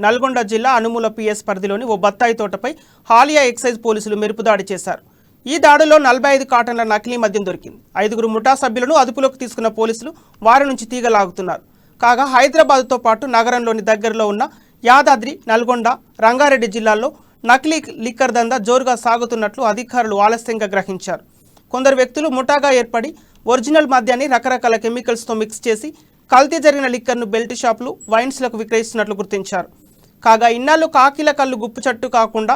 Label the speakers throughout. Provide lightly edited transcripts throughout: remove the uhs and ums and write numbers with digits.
Speaker 1: నల్గొండ జిల్లా అనుముల పిఎస్ పరిధిలోని ఓ బత్తాయి తోటపై హాలియా ఎక్సైజ్ పోలీసులు మెరుపుదాడి చేశారు. ఈ దాడిలో 45 కాటన్ల నకిలీ మద్యం దొరికింది. 5గురు ముఠా సభ్యులను అదుపులోకి తీసుకున్న పోలీసులు వారి నుంచి తీగలాగుతున్నారు. కాగా హైదరాబాద్తో పాటు నగరంలోని దగ్గరలో ఉన్న యాదాద్రి, నల్గొండ, రంగారెడ్డి జిల్లాల్లో నకిలీ లిక్కర్ దందా జోరుగా సాగుతున్నట్లు అధికారులు ఆలస్యంగా గ్రహించారు. కొందరు వ్యక్తులు ముఠాగా ఏర్పడి ఒరిజినల్ మద్యాన్ని రకరకాల కెమికల్స్తో మిక్స్ చేసి కల్తీ జరిగిన లిక్కర్ను బెల్ట్ షాపులు, వైన్స్లకు విక్రయిస్తున్నట్లు గుర్తించారు. కాగా ఇన్నాళ్ళు కాకిల కళ్ళు గుప్పుచట్టు కాకుండా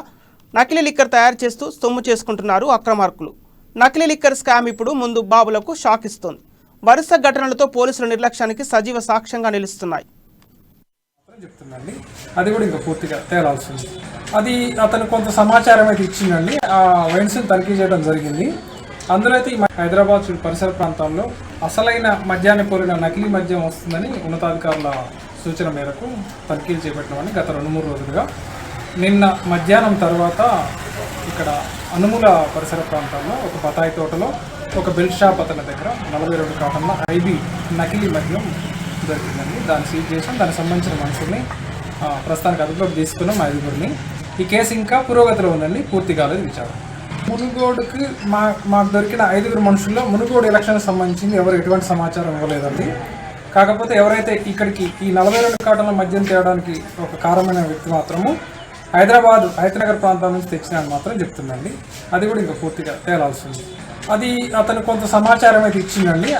Speaker 1: నకిలీ లిక్కర్ తయారు చేస్తూ సొమ్ము చేసుకుంటున్నారు అక్రమార్కులు. నకిలీ లిక్కర్ స్కామ్ ఇప్పుడు ముందు బాబులకు షాక్ ఇస్తోంది. వరుస ఘటనలతో పోలీసుల నిర్లక్ష్యానికి సజీవ సాక్ష్యంగా నిలుస్తున్నాయి.
Speaker 2: చెప్తుందండి, అది కూడా ఇంకా పూర్తిగా తేలాల్సింది. అది అతను కొంత సమాచారం అయితే ఇచ్చిందండి. ఆ వైన్స్ తనిఖీ చేయడం జరిగింది. అందులో అయితే ఈ హైదరాబాద్ పరిసర ప్రాంతాల్లో అసలైన మద్యాన్ని పోలిన నకిలీ మద్యం వస్తుందని ఉన్నతాధికారుల సూచన మేరకు తనిఖీలు చేపట్టినామని గత 2-3 రోజులుగా. నిన్న మధ్యాహ్నం తర్వాత ఇక్కడ అనుముల పరిసర ప్రాంతాల్లో ఒక బత్తాయి తోటలో ఒక బెల్ట్ షాప్ అతని దగ్గర 42 కాటన్ల ఐబీ నకిలీ మద్యం దొరికిందండి. దాన్ని సీజ్ చేసాం. దానికి సంబంధించిన మనుషుల్ని ప్రస్తుతానికి అదుపులోకి తీసుకున్నాం 5గురిని. ఈ కేసు ఇంకా పురోగతిలో ఉందండి, పూర్తి కాలేదు విచారణ. మునుగోడుకి మాకు దొరికిన 5గురు మనుషుల్లో మునుగోడు ఎలక్షన్కి సంబంధించింది ఎవరు ఎటువంటి సమాచారం ఇవ్వలేదండి. కాకపోతే ఎవరైతే ఇక్కడికి ఈ 42 కాటన్ల మద్యం తేవడానికి ఒక కారణమైన వ్యక్తి మాత్రము హైదరాబాద్ ప్రాంతం నుంచి తెచ్చినాన్ని మాత్రం చెప్తుందండి. అది కూడా ఇంకా పూర్తిగా తేలాల్సింది. అది అతను కొంత సమాచారం అయితే ఇచ్చిందండి.